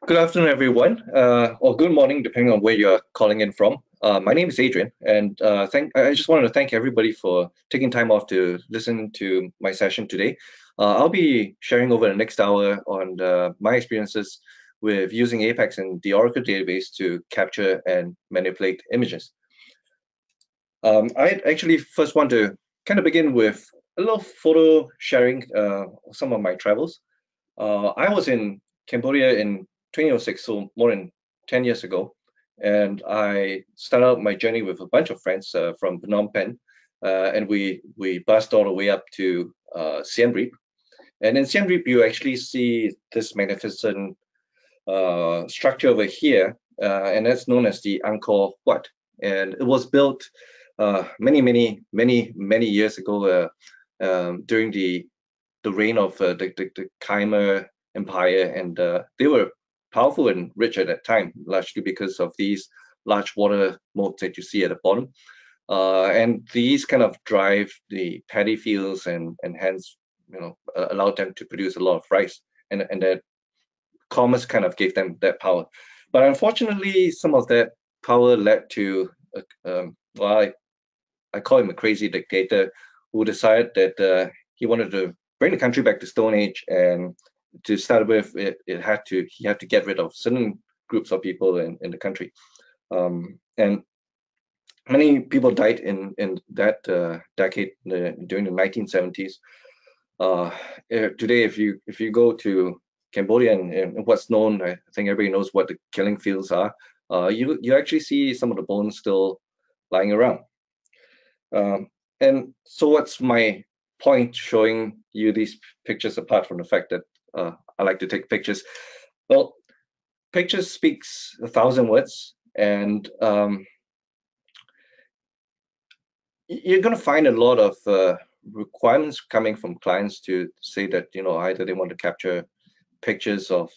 Good afternoon, everyone, or good morning, depending on where you're calling in from. My name is Adrian, and I just wanted to thank everybody for taking time off to listen to my session today. I'll be sharing over the next hour on my experiences with using Apex and the Oracle database to capture and manipulate images. I actually first want to kind of begin with a little photo sharing some of my travels. I was in Cambodia in 2006, so more than 10 years ago. And I started out my journey with a bunch of friends from Phnom Penh. And we bussed all the way up to Siem Reap. And in Siem Reap, you actually see this magnificent structure over here, and that's known as the Angkor Wat. And it was built many years ago during the reign of the Khmer Empire, and they were powerful and rich at that time, largely because of these large water moats that you see at the bottom. And these kind of drive the paddy fields and hence, allowed them to produce a lot of rice. And that commerce kind of gave them that power. But unfortunately, some of that power led to, well, I call him a crazy dictator who decided that he wanted to bring the country back to Stone Age, and to start with, he had to get rid of certain groups of people in the country, and many people died in that decade during the 1970s. Today, if you go to Cambodia and what's known, I think everybody knows what the killing fields are. You actually see some of the bones still lying around. And so what's my point showing you these pictures, apart from the fact that I like to take pictures? Well, pictures speaks 1,000 words, and you're going to find a lot of requirements coming from clients to say that, either they want to capture pictures of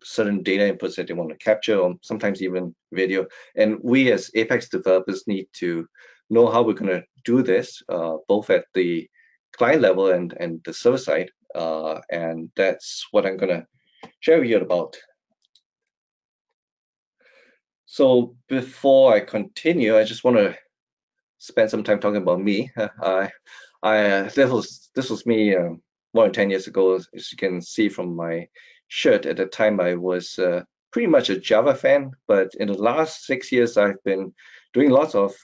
certain data inputs that they want to capture, or sometimes even video. And we as Apex developers need to know how we're going to do this, both at the client level and the server side. And that's what I'm going to share with you about. So before I continue, I just want to spend some time talking about me. This was me more than 10 years ago. As you can see from my shirt, at the time I was pretty much a Java fan, but in the last 6 years I've been doing lots of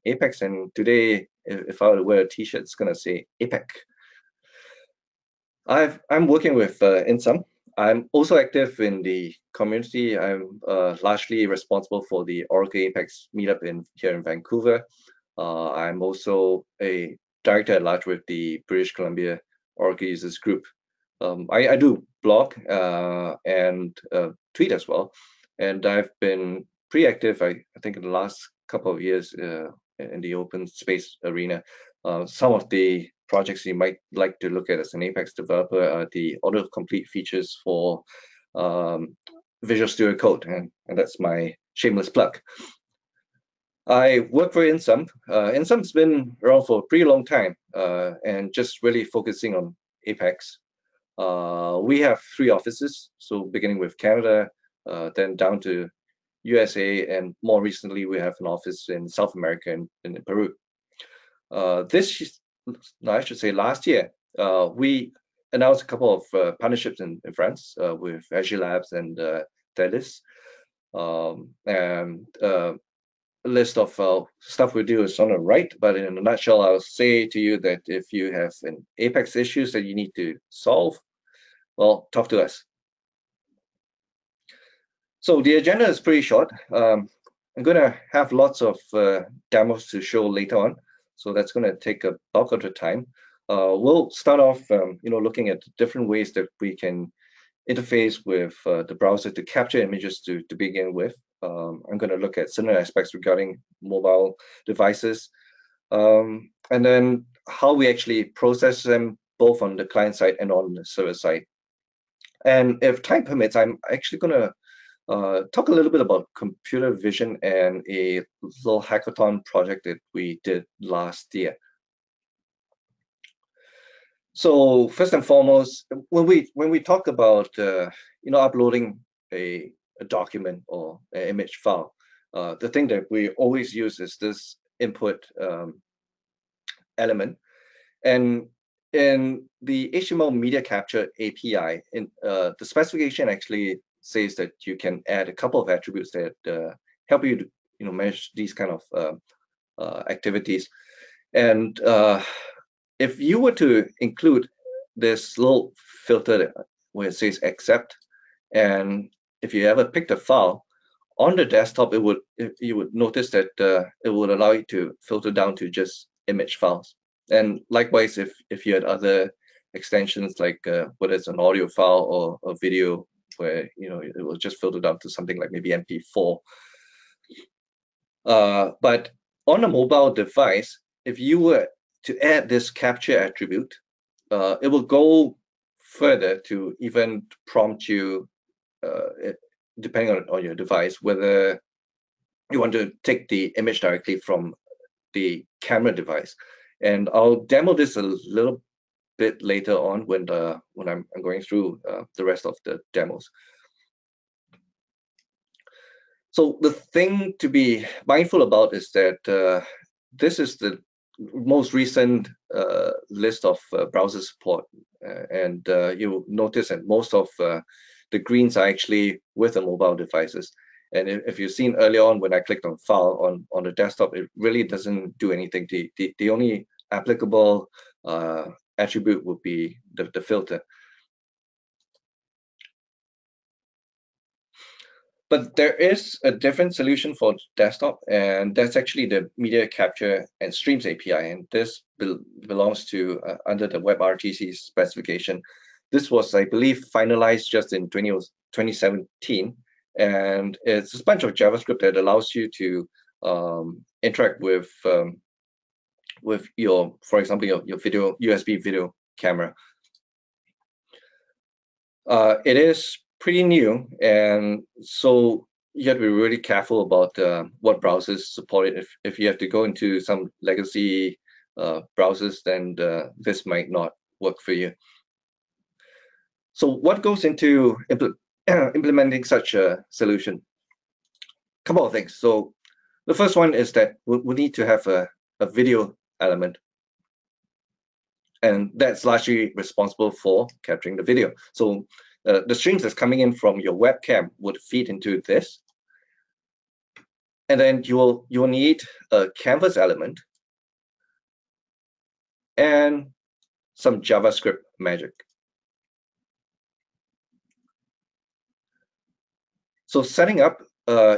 Apex, and today, if I were to wear a t-shirt, it's going to say APEC. I'm working with Insum. I'm also active in the community. I'm largely responsible for the Oracle Apex meetup here in Vancouver. I'm also a director at large with the British Columbia Oracle Users Group. I do blog and tweet as well, and I've been pretty active, I think, in the last couple of years in the open space arena. Some of the projects you might like to look at as an Apex developer are the autocomplete features for Visual Studio Code, and that's my shameless plug. I work for Insum. Insum's been around for a pretty long time, and just really focusing on Apex. We have 3 offices, so beginning with Canada, then down to USA, and more recently we have an office in South America and in Peru. I should say last year, we announced a couple of partnerships in France with Azure Labs and Delis. And a list of stuff we do is on the right, but in a nutshell, I'll say to you that if you have an Apex issues that you need to solve, well, talk to us. So the agenda is pretty short. I'm going to have lots of demos to show later on, so that's going to take a bulk of the time. We'll start off, looking at different ways that we can interface with the browser to capture images to begin with. I'm going to look at certain aspects regarding mobile devices, and then how we actually process them both on the client side and on the server side. And if time permits, I'm actually going to talk a little bit about computer vision and a little hackathon project that we did last year. So first and foremost, when we talk about uploading a document or an image file. The thing that we always use is this input element. And in the HTML media capture API, the specification actually says that you can add a couple of attributes that help you to manage these kind of activities. And if you were to include this little filter where it says accept, and if you ever picked a file on the desktop, you would notice that it would allow you to filter down to just image files. And likewise, if you had other extensions like whether it's an audio file or a video, where it will just filter down to something like maybe MP4. But on a mobile device, if you were to add this capture attribute, it will go further to even prompt you, depending on your device, whether you want to take the image directly from the camera device. And I'll demo this a little bit later on when I'm going through the rest of the demos. So the thing to be mindful about is that this is the most recent list of browser support, and you'll notice that most of the greens are actually with the mobile devices. And if you've seen earlier on when I clicked on file on the desktop, it really doesn't do anything. The only applicable attribute would be the filter. But there is a different solution for desktop, and that's actually the Media Capture and Streams API. And this belongs to under the WebRTC specification. This was, I believe, finalized just in 2017. And it's a bunch of JavaScript that allows you to interact with your, for example, your video USB video camera. It is pretty new, and so you have to be really careful about what browsers support it. If you have to go into some legacy browsers, then this might not work for you. So what goes into implementing such a solution? A couple of things. So the first one is that we need to have a video element, and that's largely responsible for capturing the video. So the streams that's coming in from your webcam would feed into this, and then you'll need a canvas element and some JavaScript magic. So setting up,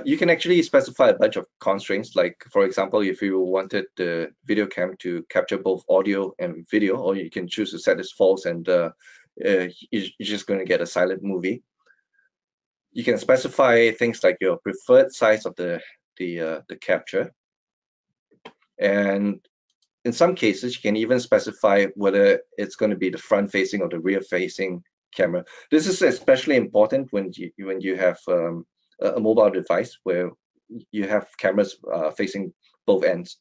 you can actually specify a bunch of constraints. Like, for example, if you wanted the video cam to capture both audio and video, or you can choose to set this false, and you're just going to get a silent movie. You can specify things like your preferred size of the capture, and in some cases you can even specify whether it's going to be the front-facing or the rear-facing camera. This is especially important when you have a mobile device where you have cameras facing both ends.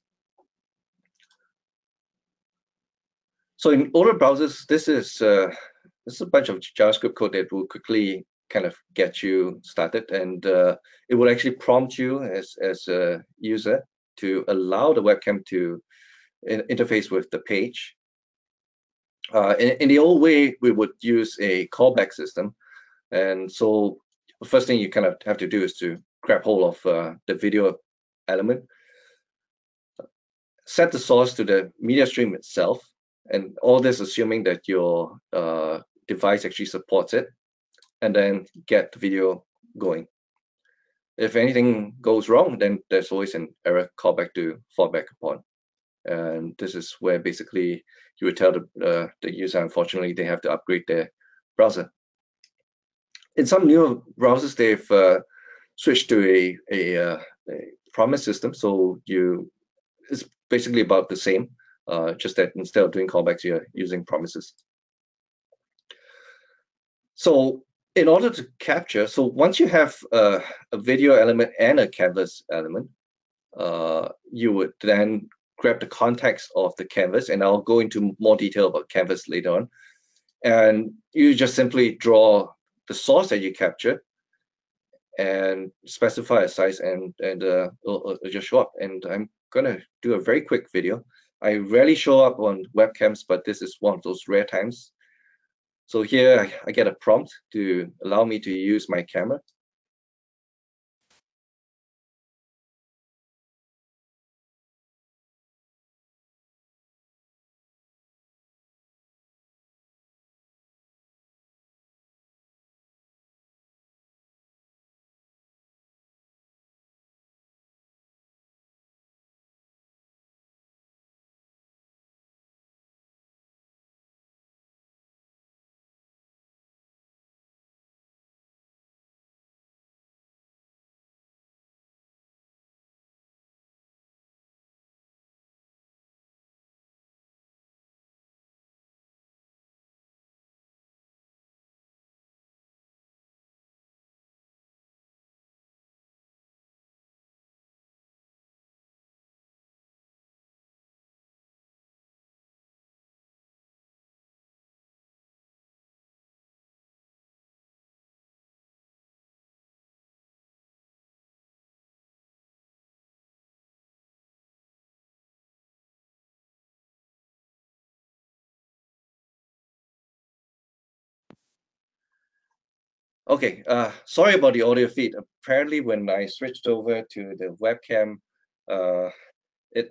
So in older browsers, this is a bunch of JavaScript code that will quickly kind of get you started, and it will actually prompt you as a user to allow the webcam to interface with the page. In the old way, we would use a callback system, and so the first thing you kind of have to do is to grab hold of the video element, set the source to the media stream itself, and all this assuming that your device actually supports it, and then get the video going. If anything goes wrong, then there's always an error callback to fall back upon. And this is where basically you would tell the user, unfortunately, they have to upgrade their browser. In some newer browsers, they've switched to a promise system. So it's basically about the same, just that instead of doing callbacks, you're using promises. So in order to capture, so once you have a video element and a canvas element, you would then grab the context of the canvas, and I'll go into more detail about canvas later on. And you just simply draw the source that you captured, and specify a size, and it'll just show up. And I'm gonna do a very quick video. I rarely show up on webcams, but this is one of those rare times. So here I get a prompt to allow me to use my camera. Okay, sorry about the audio feed. Apparently, when I switched over to the webcam,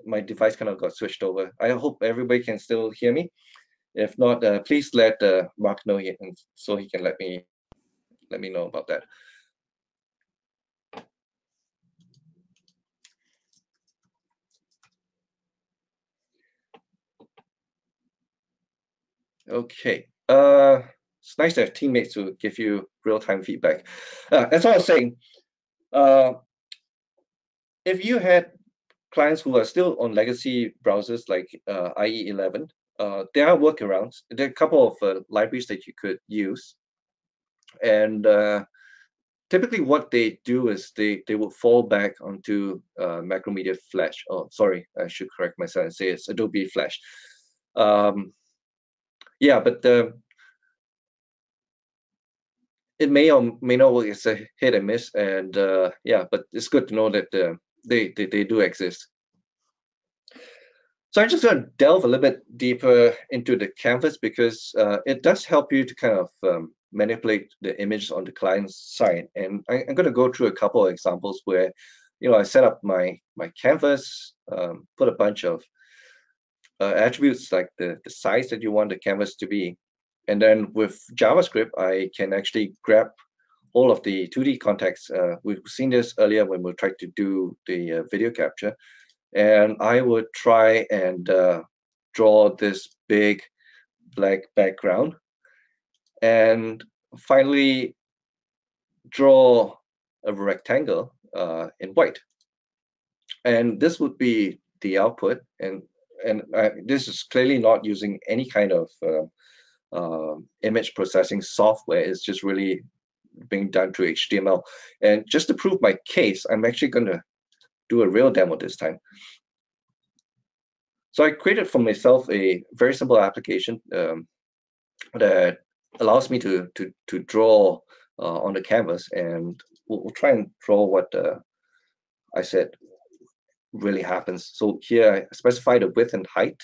my device kind of got switched over. I hope everybody can still hear me. If not, please let Mark know so he can let me know about that. Okay. It's nice to have teammates to give you real-time feedback. As I was saying, if you had clients who are still on legacy browsers like IE 11, there are workarounds. There are a couple of libraries that you could use. And typically what they do is they would fall back onto Macromedia Flash. Oh, sorry, I should correct myself and say it's Adobe Flash. Yeah, but it may or may not work. It's a hit and miss, and yeah, but it's good to know that they do exist. So I'm just going to delve a little bit deeper into the canvas because it does help you to kind of manipulate the images on the client side. And I'm going to go through a couple of examples where, I set up my canvas, put a bunch of attributes like the size that you want the canvas to be. And then with JavaScript, I can actually grab all of the 2D context. We've seen this earlier when we tried to do the video capture. And I would try and draw this big black background. And finally, draw a rectangle in white. And this would be the output. And this is clearly not using any kind of image processing software. It's just really being done through HTML. And just to prove my case, I'm actually going to do a real demo this time. So I created for myself a very simple application that allows me to draw on the canvas, and we'll try and draw what I said really happens. So here I specify the width and height.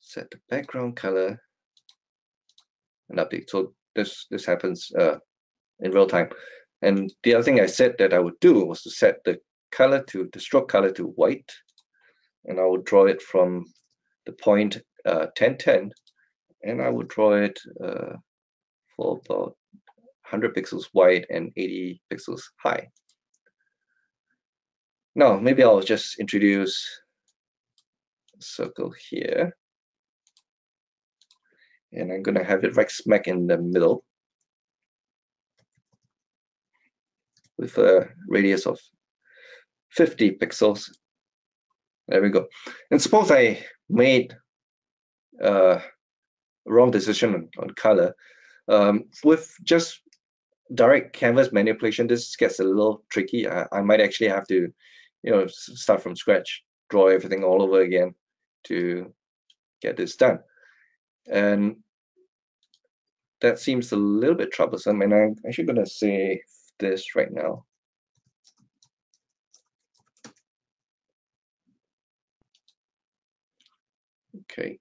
Set the background color and update. So this happens in real time. And the other thing I said that I would do was to set the stroke color to white, and I would draw it from the point 1010, and I would draw it for about 100 pixels wide and 80 pixels high. Now, maybe I'll just introduce a circle here. And I'm going to have it right smack in the middle with a radius of 50 pixels. There we go. And suppose I made a wrong decision on color. With just direct canvas manipulation, this gets a little tricky. I might actually have to, start from scratch. draw everything all over again to get this done. And that seems a little bit troublesome, and I'm actually going to save this right now. Okay.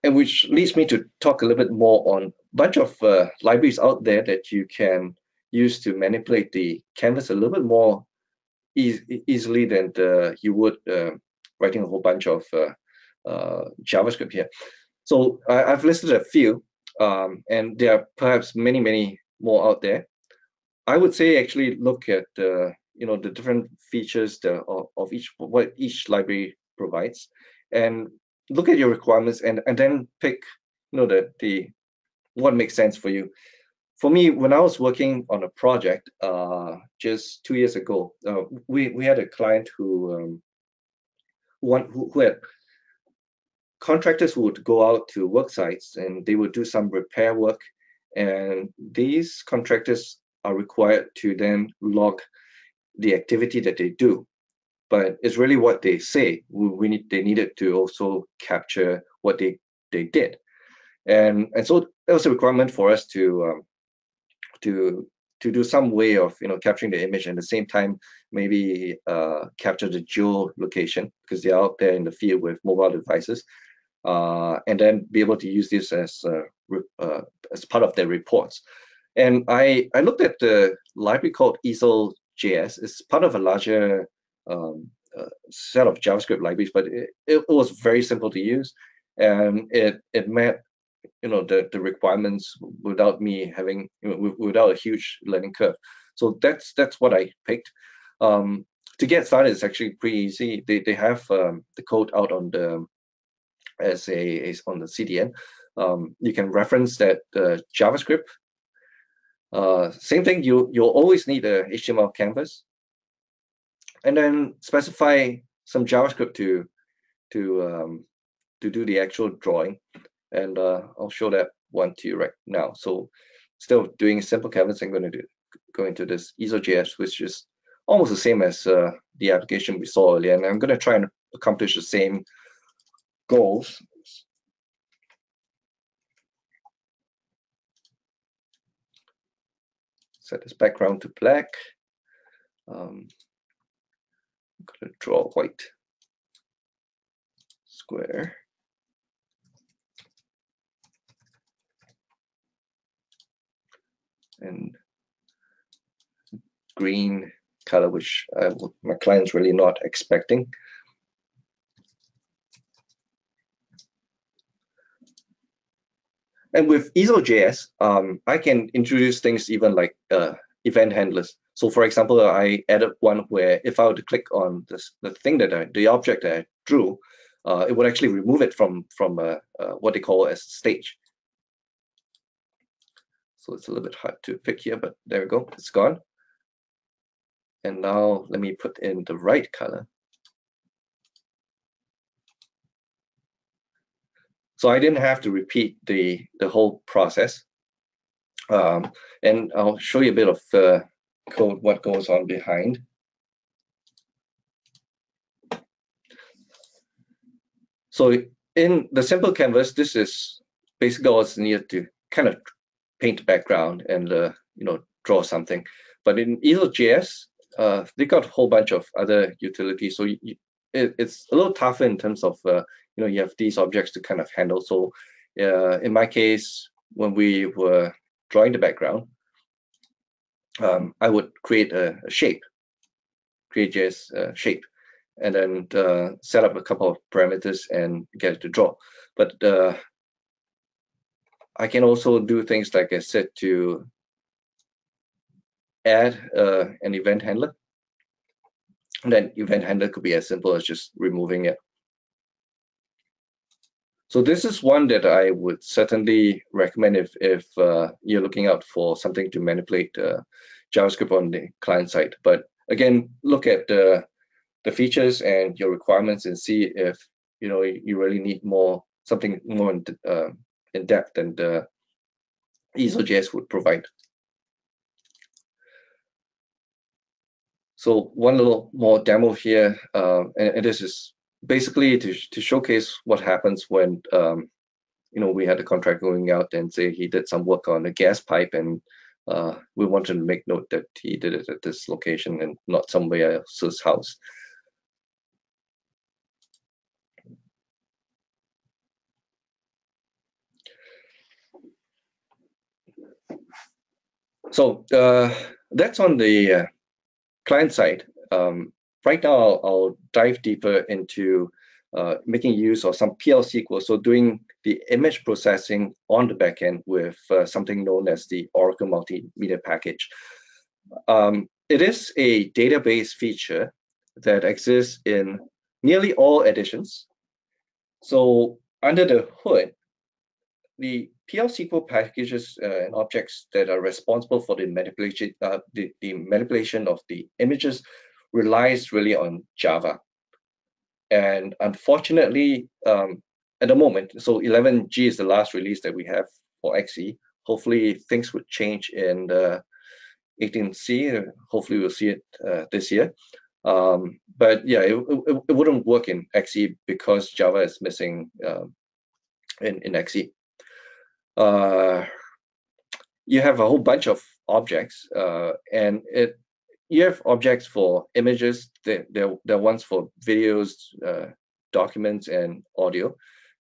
And which leads me to talk a little bit more on a bunch of libraries out there that you can use to manipulate the canvas a little bit more easily than you would writing a whole bunch of JavaScript here. So I've listed a few, and there are perhaps many, many more out there. I would say actually look at the different features of what each library provides, and look at your requirements, and then pick the what makes sense for you. For me, when I was working on a project just 2 years ago, we had a client who had contractors who would go out to work sites and they would do some repair work, and these contractors are required to then log the activity that they do. But it's really what they say. They needed to also capture what they did, and so that was a requirement for us to do some way of capturing the image, and at the same time maybe capture the geolocation because they're out there in the field with mobile devices, and then be able to use this as part of their reports. And I looked at the library called Easel.js. It's part of a larger set of JavaScript libraries, but it was very simple to use, and it met the requirements without me having without a huge learning curve. So that's what I picked. To get started, it's actually pretty easy. They have the code out on the on the CDN. You can reference that JavaScript. Same thing. You'll always need a HTML canvas, and then specify some JavaScript to do the actual drawing. And I'll show that one to you right now. So instead of doing a simple canvas, I'm going to go into this Easel.js, which is almost the same as the application we saw earlier. And I'm going to try and accomplish the same goals. Set this background to black. I'm going to draw a white square. And green color, which my client's really not expecting. And with Easel.js, I can introduce things even like event handlers. So for example, I added one where if I were to click on the object that I drew, it would actually remove it from what they call as stage. So it's a little bit hard to pick here, but there we go, it's gone. And now let me put in the right color. So I didn't have to repeat the whole process. And I'll show you a bit of code, what goes on behind. So in the simple canvas, this is basically all it's needed to kind of paint background and draw something. But in Easel.js, they got a whole bunch of other utilities. So it's a little tougher in terms of you have these objects to kind of handle. So in my case, when we were drawing the background, I would create a shape, create JS shape, and then set up a couple of parameters and get it to draw. But I can also do things like I said to add an event handler. And then event handler could be as simple as just removing it. So this is one that I would certainly recommend if you're looking out for something to manipulate JavaScript on the client side. But again, look at the features and your requirements and see if you really need something more in depth than the Easel.js would provide. So one little more demo here, and this is basically to showcase what happens when we had a contract going out and say he did some work on a gas pipe, and we wanted to make note that he did it at this location and not somewhere else's house. So that's on the client side. Right now, I'll dive deeper into making use of some PL SQL, so doing the image processing on the backend with something known as the Oracle Multimedia package. It is a database feature that exists in nearly all editions. So under the hood, the PL SQL packages and objects that are responsible for the manipulation of the images relies really on Java. And unfortunately, at the moment, so 11G is the last release that we have for XE. Hopefully things would change in the 18C. Hopefully we'll see it this year. But yeah, it wouldn't work in XE because Java is missing in XE. You have a whole bunch of objects, and you have objects for images. There are ones for videos, documents, and audio.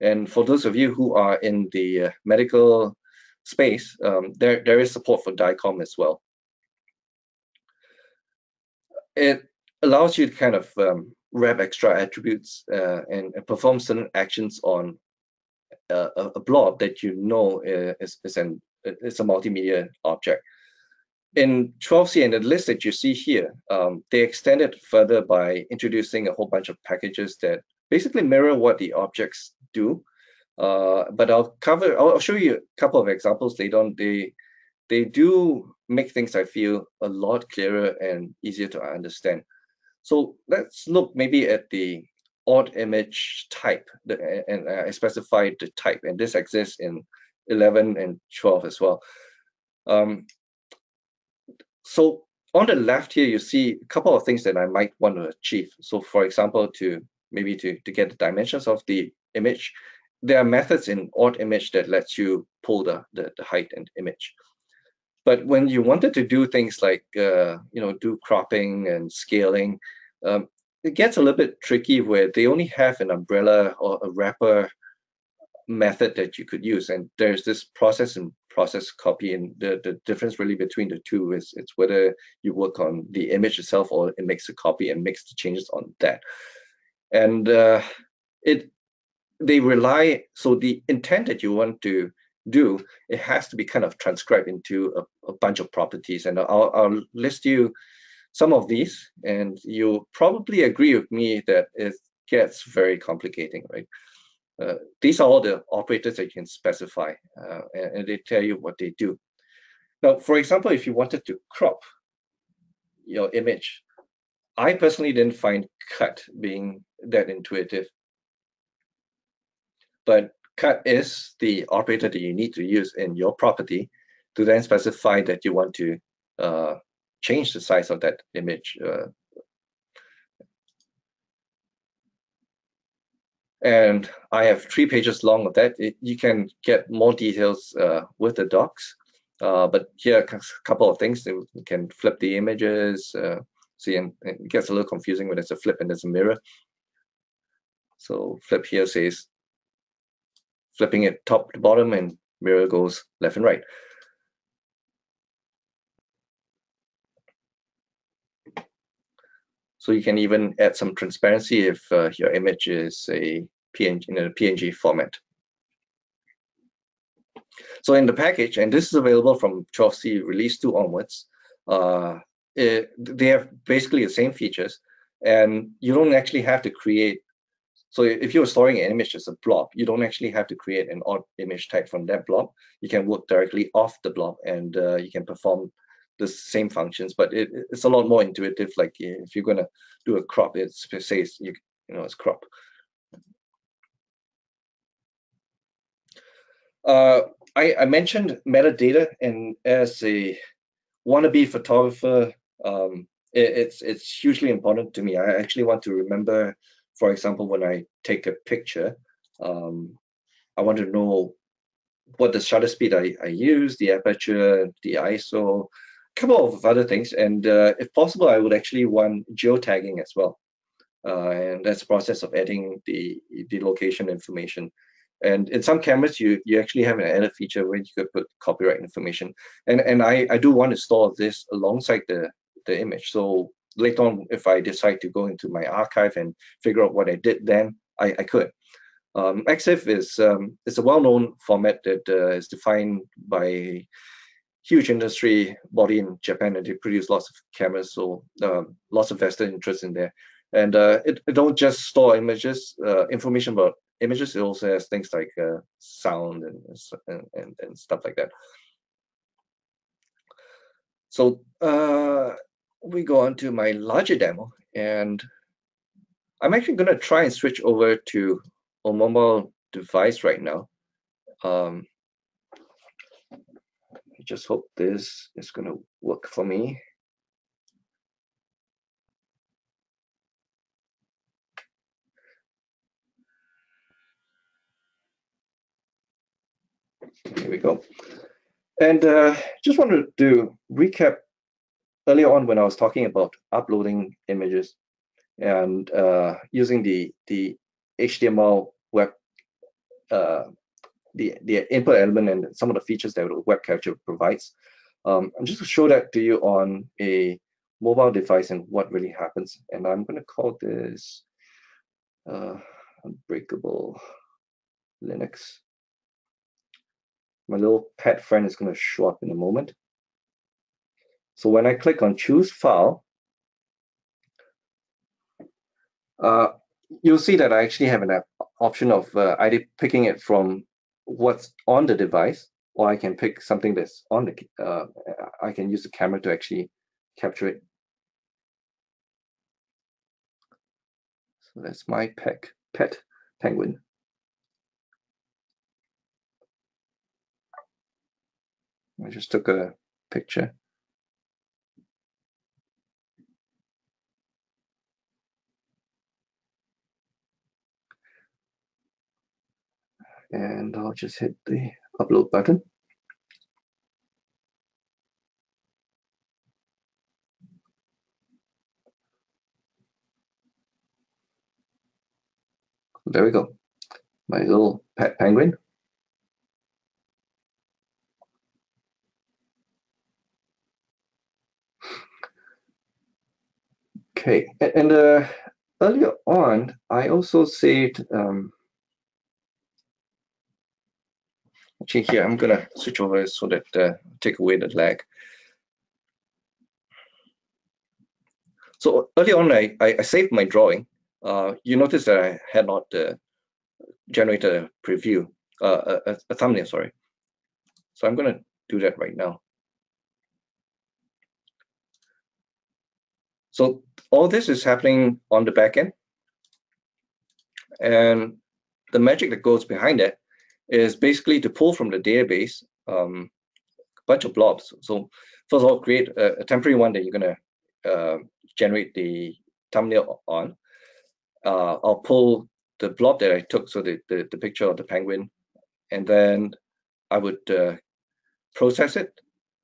And for those of you who are in the medical space, there is support for DICOM as well. It allows you to kind of wrap extra attributes and perform certain actions on a blob that you know is a multimedia object. In 12C and the list that you see here, they extended further by introducing a whole bunch of packages that basically mirror what the objects do. But I'll show you a couple of examples later on. They do make things, I feel, a lot clearer and easier to understand. So let's look maybe at the ORDIMAGE type, and I specified the type, and this exists in 11 and 12 as well. So on the left here, you see a couple of things that I might want to achieve. So for example, to get the dimensions of the image, there are methods in ORDIMAGE that lets you pull the height and image. But when you wanted to do things like do cropping and scaling, it gets a little bit tricky where they only have an umbrella or a wrapper method that you could use, and there's this process and process copy, and the difference really between the two is it's whether you work on the image itself or it makes a copy and makes the changes on that. And they rely, so the intent that you want to do, it has to be kind of transcribed into a bunch of properties, and I'll list you some of these, and you'll probably agree with me that it gets very complicating, right? These are all the operators that you can specify, and they tell you what they do. Now, for example, if you wanted to crop your image, I personally didn't find cut being that intuitive. But cut is the operator that you need to use in your property to then specify that you want to change the size of that image. And I have 3 pages long of that. You can get more details with the docs. But here are a couple of things. You can flip the images. See, and it gets a little confusing when there's a flip and there's a mirror. So flip here says flipping it top to bottom, and mirror goes left and right. So you can even add some transparency if your image is a PNG, in a PNG format. So in the package, and this is available from 12C release 2 onwards, they have basically the same features, and you don't actually have to create. So if you're storing an image as a blob, you don't actually have to create an ORDIMAGE type from that blob. You can work directly off the blob, and you can perform the same functions, but it's a lot more intuitive. Like if you're going to do a crop, it says it's crop. I mentioned metadata, and as a wannabe photographer, it's hugely important to me. I actually want to remember, for example, when I take a picture, I want to know what the shutter speed I use, the aperture, the ISO, a couple of other things. And if possible, I would actually want geotagging as well. And that's the process of adding the location information. And in some cameras, you actually have an added feature where you could put copyright information. And I do want to store this alongside the image. So later on, if I decide to go into my archive and figure out what I did then, I could. EXIF is it's a well-known format that is defined by a huge industry body in Japan, and they produce lots of cameras, so lots of vested interest in there. And it don't just store images, information about images. It also has things like sound and stuff like that. So we go on to my larger demo, and I'm actually going to try and switch over to a mobile device right now. I just hope this is going to work for me. Here we go. And just wanted to recap earlier on when I was talking about uploading images and using the HTML web, the input element and some of the features that web capture provides. I'm just going to show that to you on a mobile device and what really happens. And I'm going to call this Unbreakable Linux. My little pet friend is going to show up in a moment. So when I click on Choose File, you'll see that I actually have an option of either picking it from what's on the device, or I can pick something that's on the, I can use the camera to actually capture it. So that's my pet penguin. I just took a picture. And I'll just hit the upload button. There we go. My little pet penguin. Okay, and earlier on, I also said, actually here, I'm gonna switch over so that take away the lag. So early on, I saved my drawing. You notice that I had not generated a preview, a thumbnail, sorry. So I'm gonna do that right now. So all this is happening on the back end. And the magic that goes behind it is basically to pull from the database a bunch of blobs. So first of all, create a temporary one that you're gonna generate the thumbnail on. I'll pull the blob that I took, so the picture of the penguin, and then I would process it,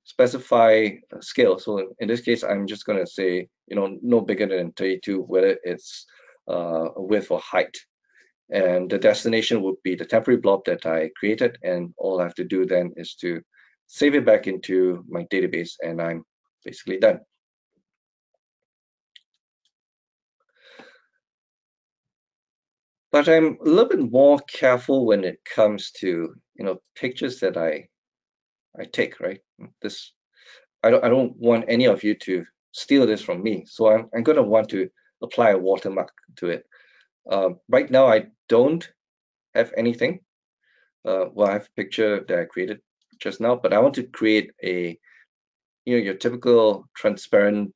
specify a scale. So in this case, I'm just going to say, no bigger than 32, whether it's width or height. And the destination would be the temporary blob that I created, and all I have to do then is to save it back into my database, and I'm basically done. But I'm a little bit more careful when it comes to pictures that I take, right? I don't want any of you to steal this from me, so I'm going to want to apply a watermark to it. Right now, I don't have anything. Well, I have a picture that I created just now, but I want to create your typical transparent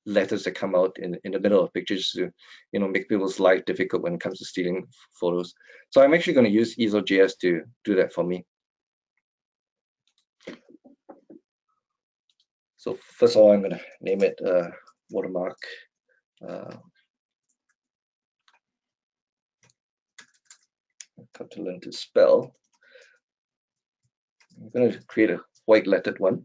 letters that come out in the middle of pictures to make people's life difficult when it comes to stealing photos. So I'm actually going to use EaselJS to do that for me. So first of all, I'm going to name it watermark. Got to learn to spell. I'm going to create a white lettered one.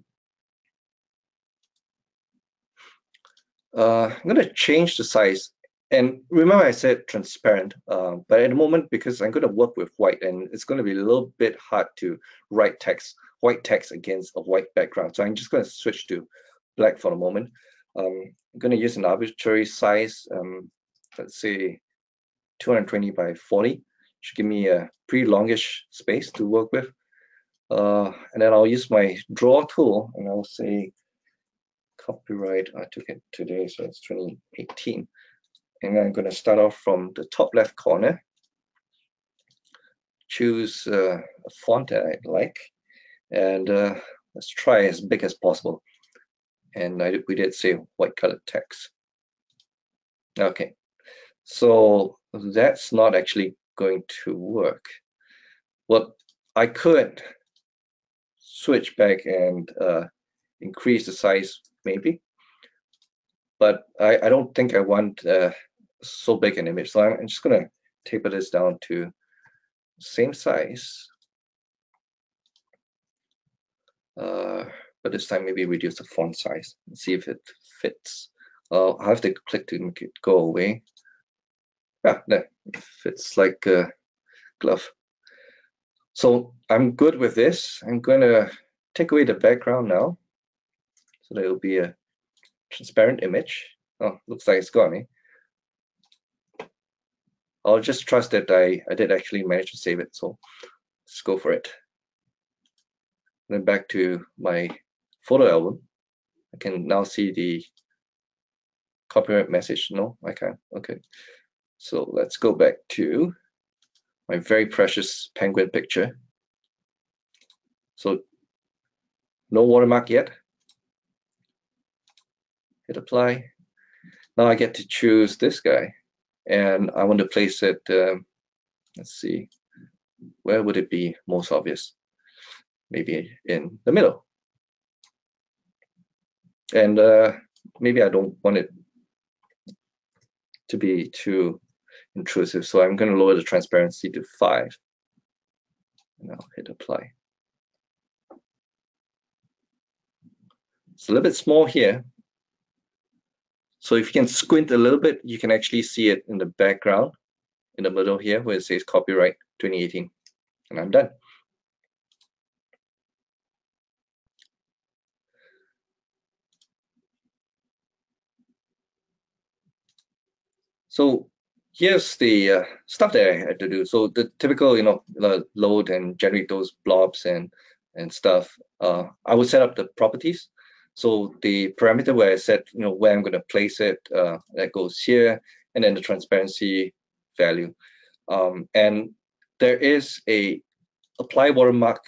I'm going to change the size. And remember I said transparent, but at the moment, because I'm going to work with white, and it's going to be a little bit hard to write text, white text against a white background. So I'm just going to switch to black for the moment. I'm going to use an arbitrary size, let's say 220 by 40. Should give me a pretty longish space to work with. And then I'll use my draw tool, and I'll say copyright. I took it today, so it's 2018. And I'm going to start off from the top left corner. Choose a font that I like, and let's try as big as possible. And we did say white colored text. Okay, so that's not actually going to work. Well, I could switch back and increase the size maybe, but I don't think I want so big an image. So I'm just going to taper this down to same size, but this time maybe reduce the font size and see if it fits. I have to click to make it go away. Yeah, no, it fits like a glove. So I'm good with this. I'm going to take away the background now, so that it'll be a transparent image. Oh, looks like it's gone, eh? I'll just trust that I did actually manage to save it, so let's go for it. Then back to my photo album. I can now see the copyright message. No, I can't. Okay. So let's go back to my very precious penguin picture. So no watermark yet. Hit apply. Now I get to choose this guy, and I want to place it, let's see, where would it be most obvious? Maybe in the middle. And maybe I don't want it to be too intrusive, so I'm going to lower the transparency to 5. And I'll hit apply. It's a little bit small here. So if you can squint a little bit, you can actually see it in the background, in the middle here, where it says copyright 2018. And I'm done. So here's the stuff that I had to do. So the typical, load and generate those blobs and stuff. I would set up the properties. So the parameter where I set, where I'm going to place it, that goes here, and then the transparency value. And there is a apply watermark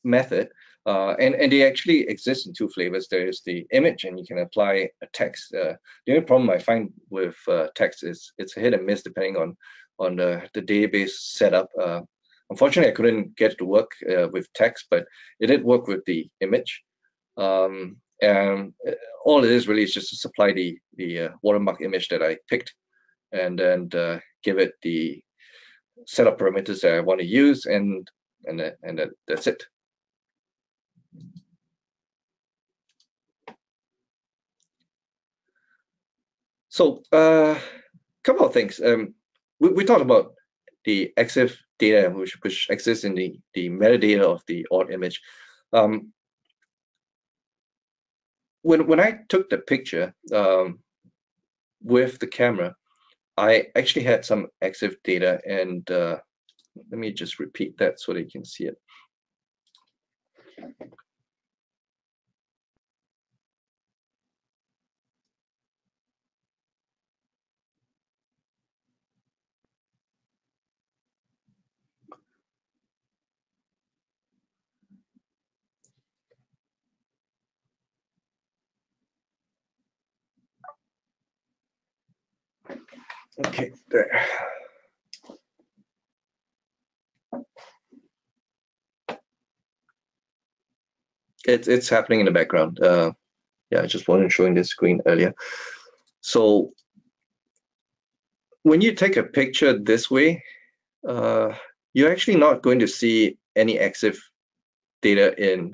method, and they actually exist in 2 flavors. There is the image, and you can apply a text. The only problem I find with text is it's a hit and miss depending on the database setup. Unfortunately, I couldn't get it to work with text, but it did work with the image. And all it is really is just to supply the watermark image that I picked, and then give it the setup parameters that I want to use, and that's it. So a couple of things. We talked about the EXIF data which exists in the metadata of the ORD image. When I took the picture with the camera, I actually had some EXIF data, and let me just repeat that so that you can see it. Okay, there. It's happening in the background. Yeah, I just wasn't showing this screen earlier. So when you take a picture this way, you're actually not going to see any EXIF data in.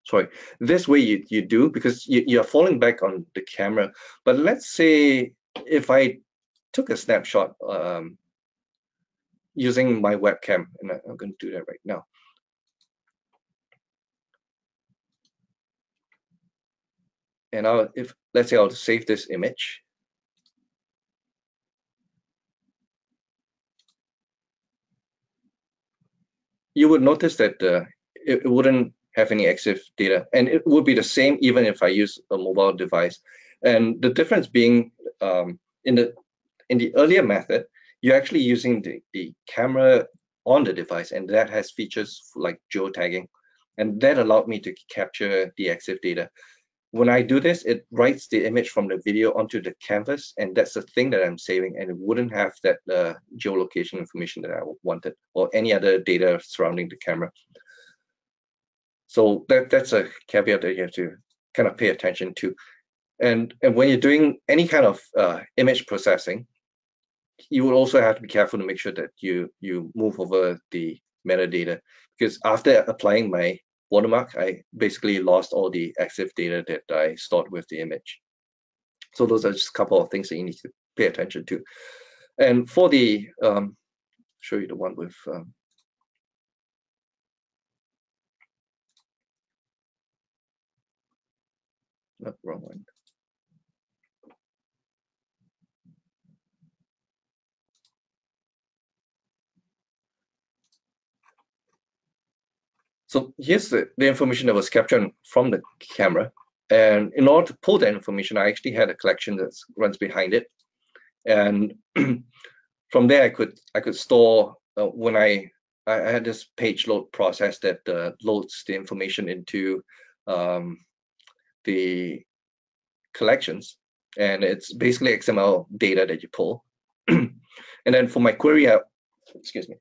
Sorry, this way you do, because you're falling back on the camera. But let's say if I took a snapshot using my webcam, and I'm going to do that right now. And let's say I'll save this image. You would notice that it wouldn't have any EXIF data, and it would be the same even if I use a mobile device. And the difference being in the earlier method, you're actually using the camera on the device, and that has features like geotagging, and that allowed me to capture the EXIF data. When I do this, it writes the image from the video onto the canvas, and that's the thing that I'm saving, and it wouldn't have that geolocation information that I wanted or any other data surrounding the camera. So that's a caveat that you have to kind of pay attention to. And when you're doing any kind of image processing, you will also have to be careful to make sure that you move over the metadata, because after applying my watermark, I basically lost all the EXIF data that I stored with the image. So those are just a couple of things that you need to pay attention to. And for the, show you the one with, not wrong one. So here's the information that was captured from the camera. And in order to pull that information, I actually had a collection that runs behind it. And from there, I could store when I had this page load process that loads the information into the collections, and it's basically XML data that you pull. And then for my query, excuse me.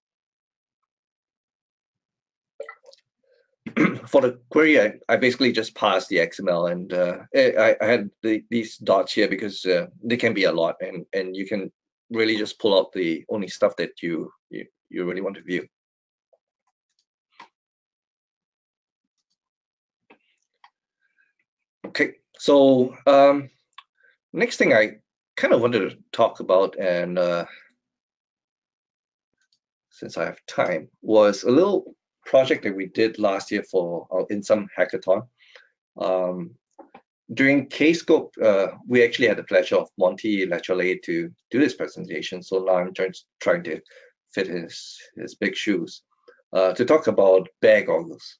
For the query, I basically just passed the XML, and I had these dots here because they can be a lot, and you can really just pull out the only stuff that you really want to view. Okay, so next thing I kind of wanted to talk about, and since I have time, was a little project that we did last year for our Insum hackathon. During K-Scope, we actually had the pleasure of Monty Lechollet to do this presentation. So now I'm trying to fit his big shoes to talk about bear goggles.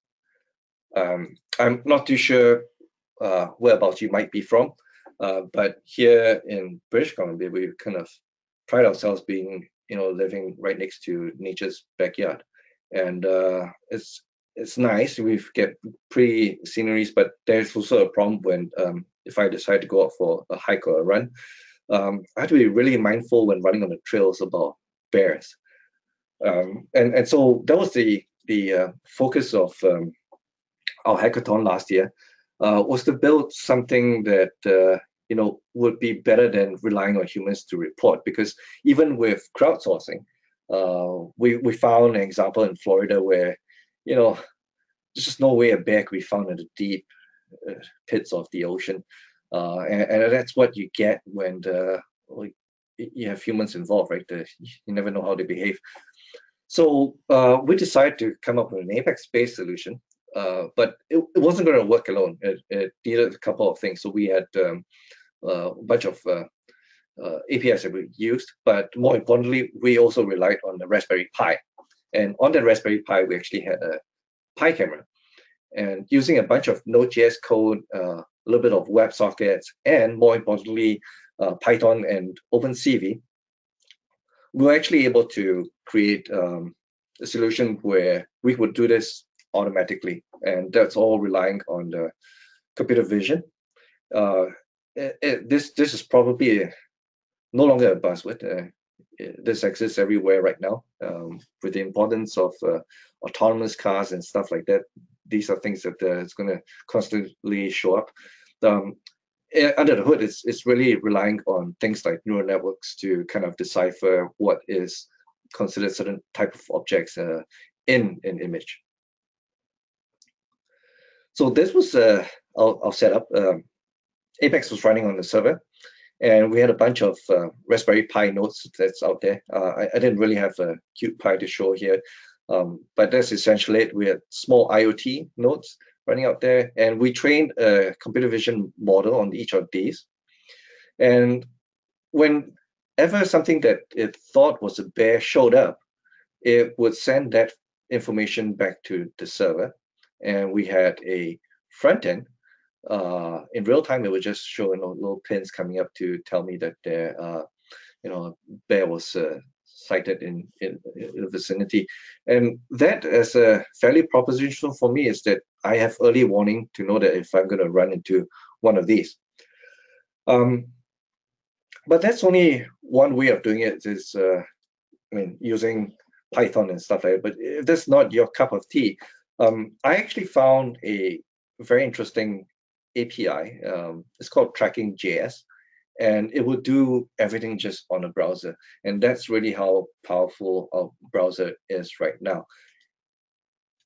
I'm not too sure whereabouts you might be from, but here in British Columbia, we kind of pride ourselves being, living right next to nature's backyard, and it's nice. We get pretty sceneries, but there's also a problem when if I decide to go out for a hike or a run, I have to be really mindful when running on the trails about bears. And so that was the focus of our hackathon last year, was to build something that would be better than relying on humans to report. Because even with crowdsourcing, we found an example in Florida where there's just no way a bear could be found in the deep pits of the ocean, and that's what you get when you have humans involved, right? You never know how they behave. So we decided to come up with an Apex-based solution, but it wasn't going to work alone. It needed a couple of things. So we had a bunch of APIs that we used, but more importantly, we also relied on the Raspberry Pi. And on that Raspberry Pi, we actually had a Pi camera. And using a bunch of Node.js code, a little bit of WebSockets, and more importantly, Python and OpenCV, we were actually able to create a solution where we would do this automatically. And that's all relying on the computer vision. This is probably no longer a buzzword. This exists everywhere right now, with the importance of autonomous cars and stuff like that. these are things that it's going to constantly show up. Under the hood, it's really relying on things like neural networks to kind of decipher what is considered certain type of objects in an image. So this was our setup. Apex was running on the server, and we had a bunch of Raspberry Pi nodes that's out there. I didn't really have a cute Pi to show here, but that's essentially it. We had small IoT nodes running out there, and we trained a computer vision model on each of these. And whenever something that it thought was a bear showed up, it would send that information back to the server, and we had a front end. In real time, it would just show little pins coming up to tell me that there, bear was sighted in the vicinity. And that, as a fairly propositional for me, is that I have early warning to know that if I'm going to run into one of these. But that's only one way of doing it, is using Python and stuff like that. But if that's not your cup of tea, I actually found a very interesting API. It's called Tracking.js, and it will do everything just on a browser. And that's really how powerful our browser is right now.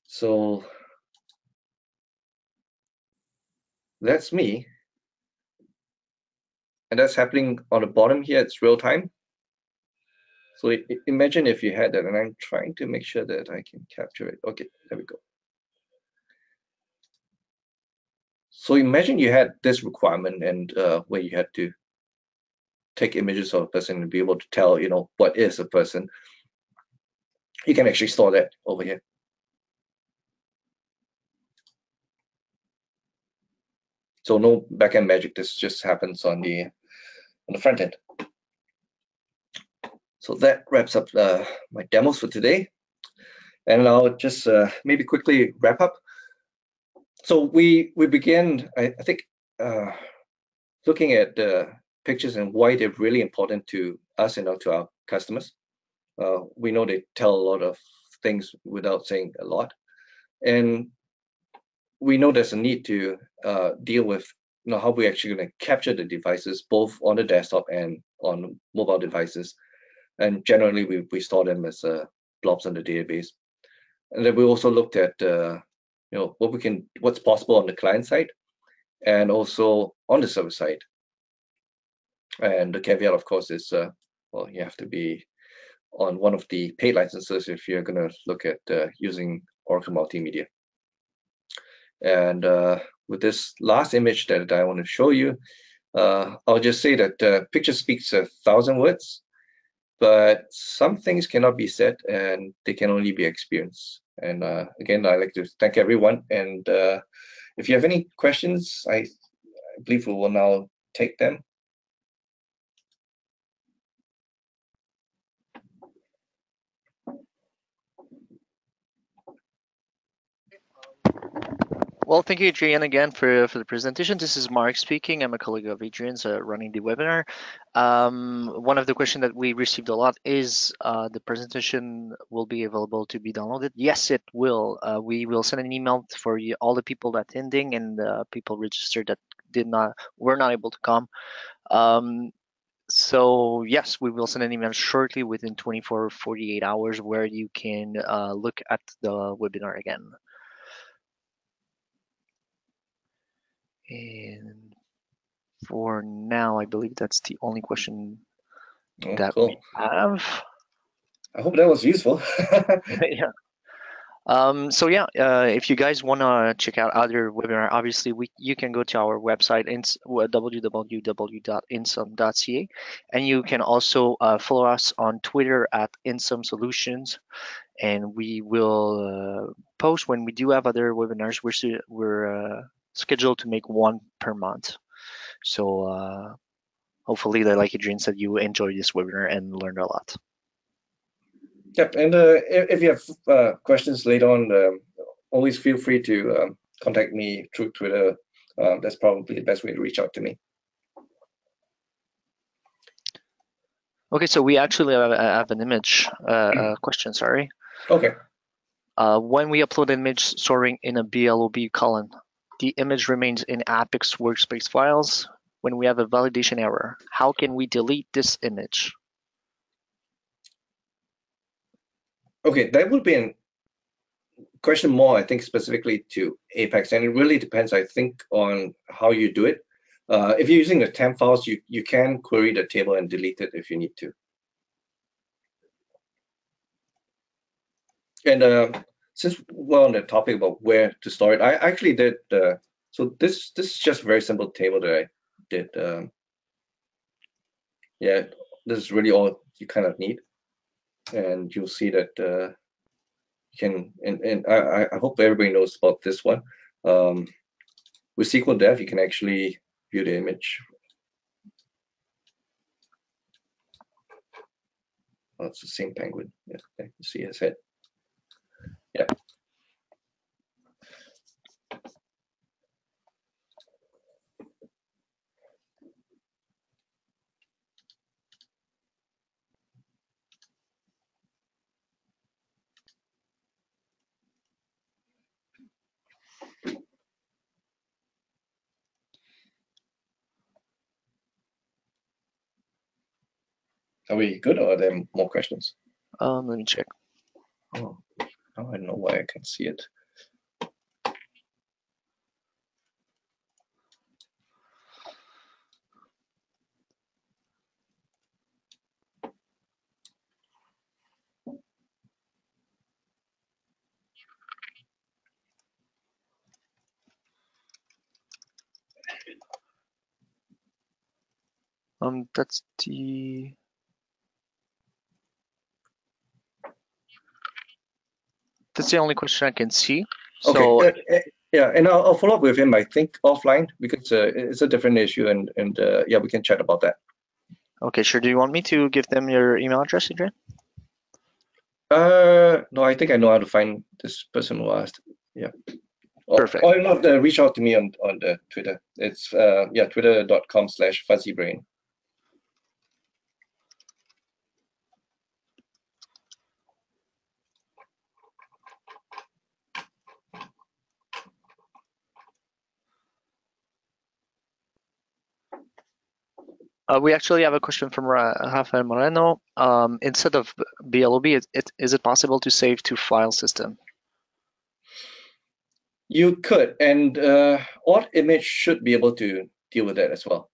So that's me. And that's happening on the bottom here. It's real time. So imagine if you had that, and I'm trying to make sure that I can capture it. Okay, there we go. So imagine you had this requirement, and where you had to take images of a person and be able to tell, what is a person. You can actually store that over here. So no backend magic. This just happens on the front end. So that wraps up my demos for today, and I'll just maybe quickly wrap up. So we began, I think, looking at the pictures and why they're really important to us and to our customers. We know they tell a lot of things without saying a lot, and we know there's a need to deal with how we're actually going to capture the devices, both on the desktop and on mobile devices. And generally, we store them as blobs on the database. And then we also looked at what's possible on the client side, and also on the server side. And the caveat, of course, is you have to be on one of the paid licenses if you're going to look at using Oracle Multimedia. And with this last image that I want to show you, I'll just say that picture speaks 1,000 words, but some things cannot be said, and they can only be experienced. And again, I'd like to thank everyone. And if you have any questions, I believe we will now take them. Well, thank you, Adrian, again for the presentation. This is Mark speaking. I'm a colleague of Adrian's running the webinar. One of the questions that we received a lot is the presentation will be available to be downloaded. Yes, it will. We will send an email for all the people attending and people registered that were not able to come. So yes, we will send an email shortly within 24 or 48 hours where you can look at the webinar again. And for now, I believe that's the only question that we have. I hope that was useful. Yeah. So yeah, if you guys want to check out other webinar, obviously you can go to our website, www.insum.ca, and you can also follow us on Twitter at Insum Solutions, and we will post when we do have other webinars. We're scheduled to make one per month. So hopefully, like Adrian said, you enjoyed this webinar and learned a lot. Yep, and if you have questions later on, always feel free to contact me through Twitter. That's probably the best way to reach out to me. Okay, so we actually have an image question, sorry. Okay. When we upload an image storing in a BLOB column, the image remains in Apex workspace files. When we have a validation error, how can we delete this image? Okay, that would be a question more, I think, specifically to Apex, and it really depends, I think, on how you do it. If you're using the temp files, you can query the table and delete it if you need to. And since we're on the topic about where to store it, I actually did. So this is just a very simple table that I did. Yeah, this is really all you kind of need, and you'll see that you can. And I hope everybody knows about this one. With SQL Dev, you can actually view the image. Oh, it's the same penguin. Yeah, you see his head. Yeah. Are we good, or are there more questions? Let me check. Oh, now I know why I can see it. That's the. That's the only question I can see. So Okay. Yeah, and I'll follow up with him, I think, offline, because it's a different issue, and yeah, we can chat about that. okay, sure. Do you want me to give them your email address, Adrian? No, I think I know how to find this person who asked. Yeah. Perfect. Or not, reach out to me on the Twitter. It's yeah, twitter.com/fuzzybrain. We actually have a question from Rafael Moreno. Instead of BLOB, is it possible to save to file system? You could, and ORDIMAGE should be able to deal with that as well.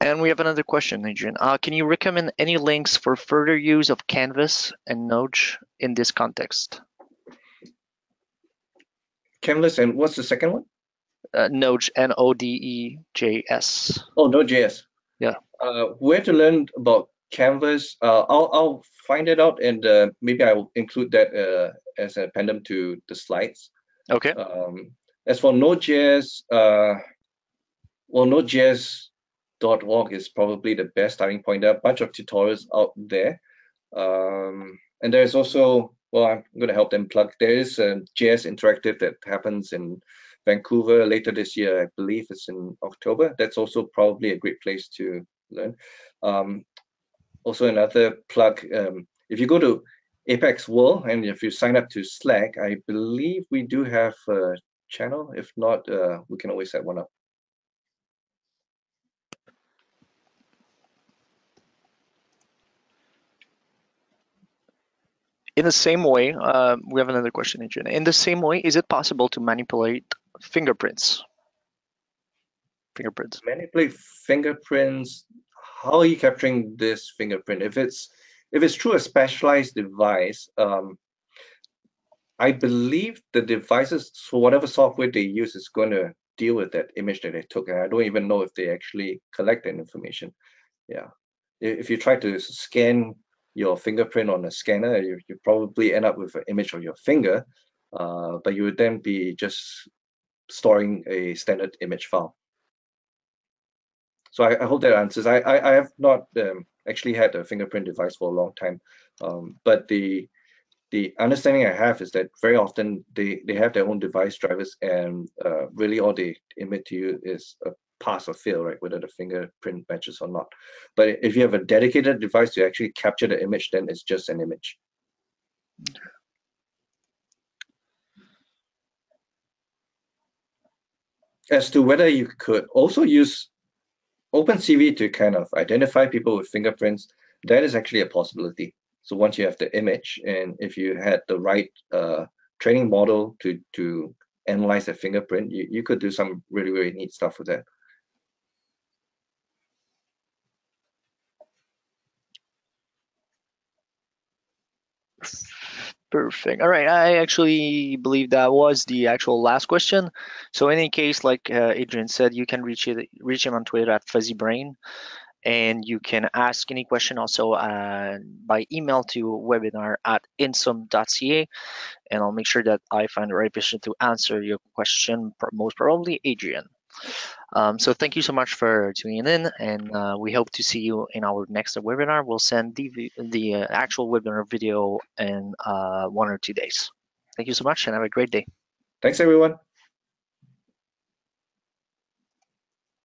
And we have another question, Adrian. Can you recommend any links for further use of Canvas and Node in this context? Canvas, and what's the second one? Node, N-O-D-E-J-S. Oh, Node.js. Yeah. Where to learn about Canvas? I'll find it out, and maybe I will include that as an appendum to the slides. Okay. As for Node.js, well, Node.js.org is probably the best starting point. There are a bunch of tutorials out there, and there's also, well, I'm going to help them plug. There is a JS Interactive that happens in Vancouver later this year. I believe it's in October. That's also probably a great place to learn. Also, another plug, if you go to Apex World and if you sign up to Slack, I believe we do have a channel. If not, we can always set one up. In the same way, we have another question, Adrian. In the same way, is it possible to manipulate fingerprints? Manipulate fingerprints. How are you capturing this fingerprint? If it's through a specialized device, I believe the devices, so whatever software they use, is going to deal with that image that they took. And I don't even know if they actually collect that information. Yeah, if you try to scan your fingerprint on a scanner, you probably end up with an image of your finger, but you would then be just storing a standard image file. So I hope that answers. I have not actually had a fingerprint device for a long time, but the understanding I have is that very often they have their own device drivers, and really all they emit to you is a pass or fail, right? Whether the fingerprint matches or not. But if you have a dedicated device to actually capture the image, then it's just an image. As to whether you could also use OpenCV to kind of identify people with fingerprints, that is actually a possibility. So once you have the image, and if you had the right training model to analyze the fingerprint, you could do some really, really neat stuff with that. Perfect. All right. I actually believe that was the actual last question. So in any case, like Adrian said, you can reach him on Twitter at FuzzyBrain, and you can ask any question also by email to webinar@insum.ca, and I'll make sure that I find the right person to answer your question, most probably Adrian. So thank you so much for tuning in, and we hope to see you in our next webinar. We'll send the actual webinar video in 1 or 2 days. Thank you so much, and have a great day. Thanks, everyone.